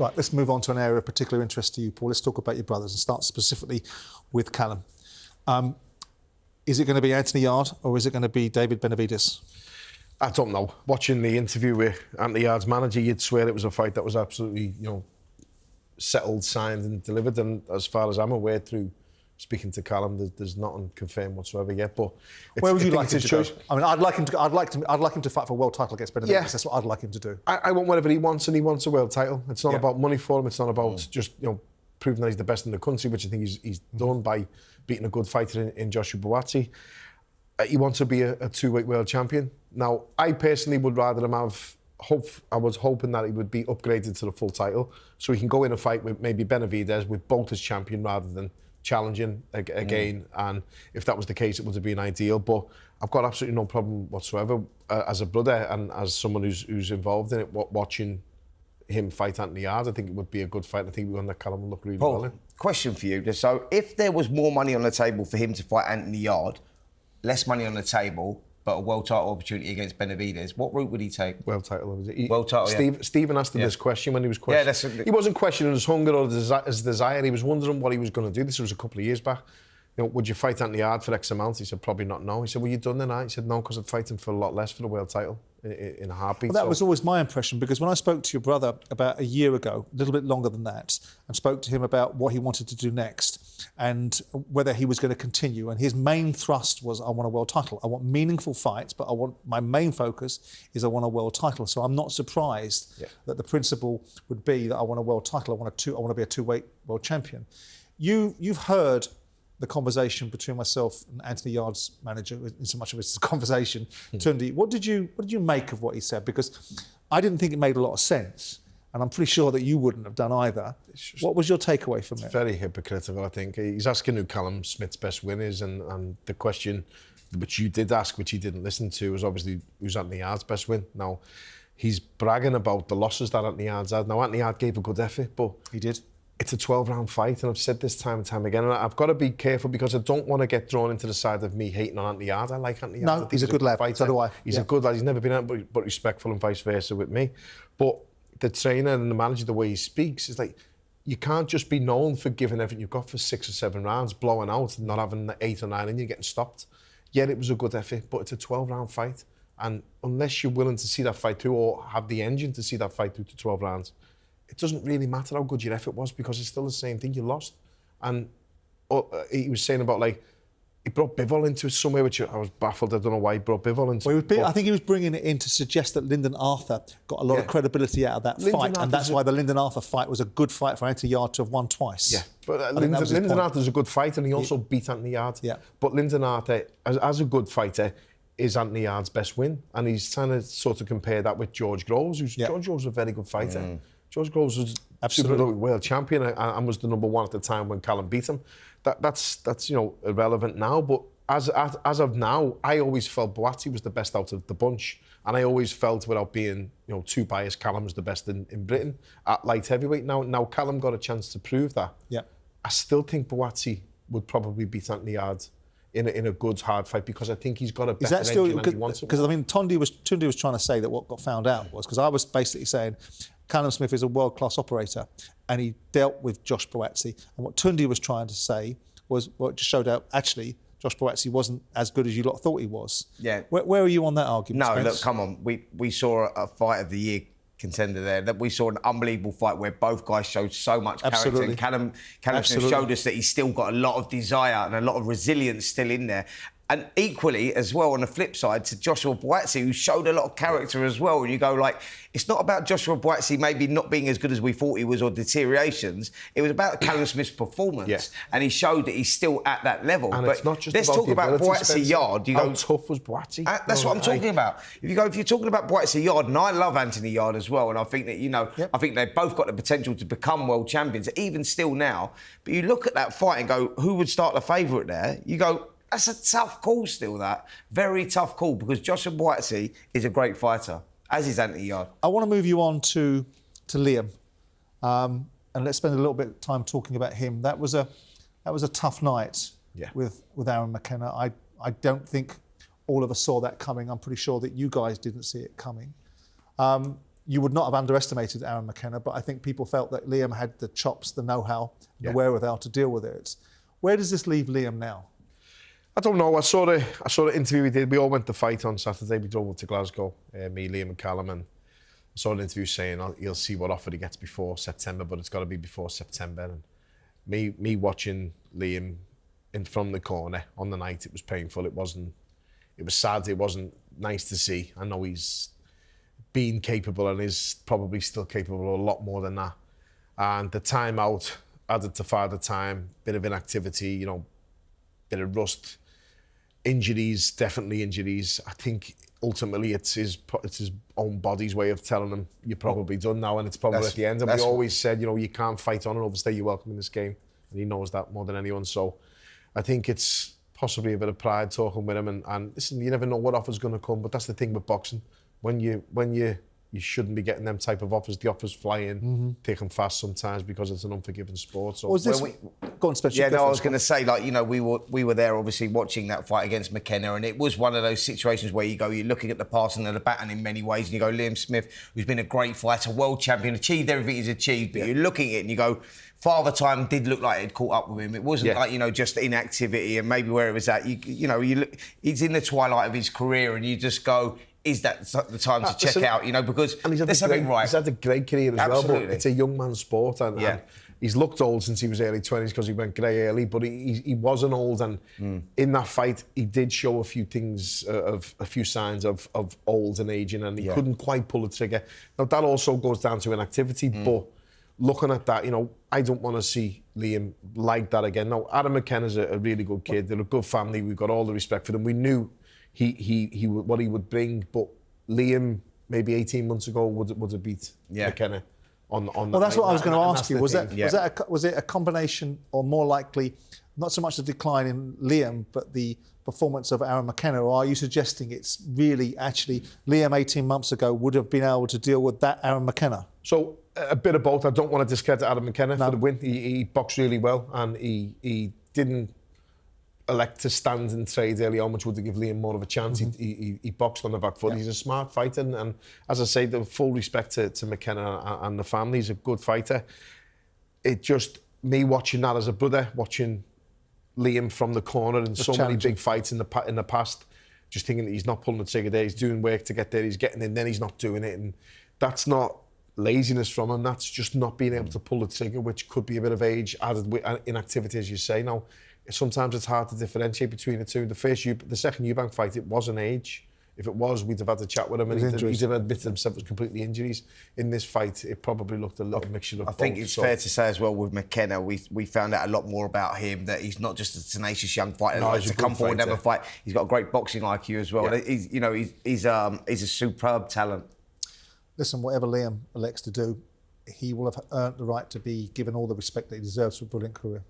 Right, let's move on to an area of particular interest to you, Paul. Let's talk about your brothers and start specifically with Callum. Is it going to be Anthony Yarde or is it going to be David Benavides? I don't know. Watching the interview with Anthony Yarde's manager, you'd swear it was a fight that was absolutely, settled, signed and delivered. And as far as I'm aware, through speaking to Callum, there's nothing confirmed whatsoever yet. But where would you like him to go? I mean, I'd like him to fight for a world title against Benavides. Yeah. That's what I'd like him to do. I want whatever he wants, and he wants a world title. It's not about money for him. It's not about just proving that he's the best in the country, which I think he's done by beating a good fighter in Joshua Buatsi. He wants to be a two-weight world champion. Now, I personally would rather him have I was hoping that he would be upgraded to the full title, so he can go in a fight with maybe Benavides with both as champion rather than challenging again. And if that was the case, it would have been ideal. But I've got absolutely no problem whatsoever as a brother and as someone who's involved in it, watching him fight Anthony Yarde. I think it would be a good fight. I think we that Callum would look really well in. Question for you. So if there was more money on the table for him to fight Anthony Yarde, less money on the table, but a world title opportunity against Benavides, what route would he take? World title, was it? World title, Stephen asked him this question when he was questioning. He wasn't questioning his hunger or his desire. He was wondering what he was going to do. This was a couple of years back. Would you fight Anthony Yarde for X amount? He said, probably not, no. He said, well, you done then? He said, no, because I'm fighting for a lot less for the world title in a heartbeat. Well, that was always my impression, because when I spoke to your brother about a year ago, a little bit longer than that, and spoke to him about what he wanted to do next and whether he was going to continue, and his main thrust was, I want a world title. I want meaningful fights, but my main focus is I want a world title. So I'm not surprised that the principle would be that I want a world title. I want to be a two-weight world champion. You've heard the conversation between myself and Anthony Yarde's manager, in so much of it's a conversation. Tunde, what did you make of what he said? Because I didn't think it made a lot of sense, and I'm pretty sure that you wouldn't have done either. What was your takeaway from it? It's very hypocritical, I think. He's asking who Callum Smith's best win is, and the question which you did ask, which he didn't listen to, was obviously who's Anthony Yarde's best win. Now, he's bragging about the losses that Anthony Yarde's had. Now, Anthony Yarde gave a good effort, but he did. It's a 12-round fight, and I've said this time and time again, and I've got to be careful because I don't want to get drawn into the side of me hating on Anthony Yarde. I like Anthony Yarde. No, he's a good lad, so do I. He's a good lad. He's never been out but respectful and vice versa with me. But the trainer and the manager, the way he speaks, is like, you can't just be known for giving everything you've got for 6 or 7 rounds, blowing out, and not having 8 or 9 and you're getting stopped. Yeah, it was a good effort, but it's a 12-round fight. And unless you're willing to see that fight through or have the engine to see that fight through to 12 rounds, it doesn't really matter how good your effort was because it's still the same thing, you lost. And he was saying about, like, he brought Bivol into it somewhere, which I was baffled. I don't know why he brought Bivol into it. I think he was bringing it in to suggest that Lyndon Arthur got a lot of credibility out of that fight, and that's why the Lyndon Arthur fight was a good fight for Anthony Yarde to have won twice. Yeah, but Lyndon Arthur's a good fighter, and he also beat Anthony Yarde. Yeah. But Lyndon Arthur, as a good fighter, is Anthony Yarde's best win, and he's trying to sort of compare that with George Groves, George Groves was a very good fighter. George Groves was Super world champion and was the number 1 at the time when Callum beat him. That's irrelevant now. But as of now, I always felt Buatsi was the best out of the bunch, and I always felt, without being too biased, Callum was the best in Britain at light heavyweight. Now Callum got a chance to prove that. Yeah, I still think Buatsi would probably beat Anthony Yarde in a good hard fight because I think he's got a better engine and he wants it. Because I mean, Tunde was trying to say that what got found out was, because I was basically saying Callum Smith is a world-class operator and he dealt with Josh Buatsi. And what Tunde was trying to say was, well, it just showed out, actually, Josh Buatsi wasn't as good as you lot thought he was. Yeah. Where are you on that argument, No, Spence? look, come on. We saw a fight of the year contender there. That we saw an unbelievable fight where both guys showed so much character. And Callum Smith showed us that he's still got a lot of desire and a lot of resilience still in there. And equally, as well, on the flip side, to Joshua Buatsi, who showed a lot of character as well. And you go, like, it's not about Joshua Buatsi maybe not being as good as we thought he was or deteriorations. It was about Callum Smith's performance. Yeah. And he showed that he's still at that level. And but it's not just let's talk about Buatsi Yarde. How tough was Buatsi? That's what I'm talking about. If you're talking about Buatsi Yarde, and I love Anthony Yarde as well, and I think that, I think they've both got the potential to become world champions, even still now. But you look at that fight and go, who would start the favourite there? You go, that's a tough call still, that. Very tough call, because Joshua Buatsi is a great fighter, as is Anthony Yarde. I want to move you on to Liam. And let's spend a little bit of time talking about him. That was a tough night with Aaron McKenna. I don't think all of us saw that coming. I'm pretty sure that you guys didn't see it coming. you would not have underestimated Aaron McKenna, but I think people felt that Liam had the chops, the know-how, and the wherewithal to deal with it. Where does this leave Liam now? I don't know. I saw the interview we did. We all went to fight on Saturday. We drove up to Glasgow, me, Liam and Callum, and I saw an interview saying he'll see what offer he gets before September, but it's got to be before September. And me watching Liam in from the corner on the night, it was painful. It was sad. It wasn't nice to see. I know he's been capable and is probably still capable of a lot more than that. And the time out added to father time, bit of inactivity, bit of rust, injuries, definitely injuries. I think ultimately it's his own body's way of telling him you're probably done now, and it's probably at the end. And we always said, you can't fight on and overstay your welcome in this game, and he knows that more than anyone. So I think it's possibly a bit of pride talking with him. And listen, you never know what offer's going to come, but that's the thing with boxing. When you shouldn't be getting them type of offers. The offers fly in, take them fast sometimes because it's an unforgiving sport. So was this? Go on, Special. Yeah, no, I was going to say, we were there obviously watching that fight against McKenna, and it was one of those situations where you're looking at the passing of the baton in many ways, and you go, Liam Smith, who's been a great fighter, world champion, achieved everything he's achieved, but you're looking at it and you go, Father Time did look like it caught up with him. It wasn't like, just inactivity and maybe where it was at. You look, he's in the twilight of his career, and you just go, is that the time to check out, because there's something right. He's had a great career as well, but it's a young man's sport, and he's looked old since he was early 20s because he went grey early, but he wasn't old, and in that fight he did show a few things, a few signs of old and aging, and he couldn't quite pull the trigger. Now that also goes down to inactivity, but looking at that, I don't want to see Liam like that again. Now, Aaron McKenna's a really good kid, they're a good family, we've got all the respect for them, we knew he what he would bring, but Liam maybe 18 months ago would have beat McKenna on well, that's what I was going to ask you. Was it a combination, or more likely, not so much the decline in Liam, but the performance of Aaron McKenna, or are you suggesting it's really actually Liam 18 months ago would have been able to deal with that Aaron McKenna? So a bit of both. I don't want to discredit Aaron McKenna for the win. He boxed really well, and he didn't elect to stand and trade early on, which would give Liam more of a chance. He boxed on the back foot. He's a smart fighter, and as I say, the full respect to McKenna and the family. He's a good fighter. It just, me watching that as a brother, watching Liam from the corner in so many big fights in the past, just thinking that he's not pulling the trigger there, he's doing work to get there, he's getting in, then he's not doing it, and that's not laziness from him, that's just not being able to pull the trigger, which could be a bit of age added with inactivity, as you say. Now, sometimes it's hard to differentiate between the two. The second Eubank fight, it wasn't age. If it was, we'd have had a chat with him, and he'd have admitted himself it was completely injuries. In this fight, it probably looked a little mixture of both. I think it's fair to say as well with McKenna, we found out a lot more about him, that he's not just a tenacious young fighter that likes to come forward and have a fight. He's got a great boxing IQ as well. Yeah. He's a superb talent. Listen, whatever Liam elects to do, he will have earned the right to be given all the respect that he deserves for a brilliant career.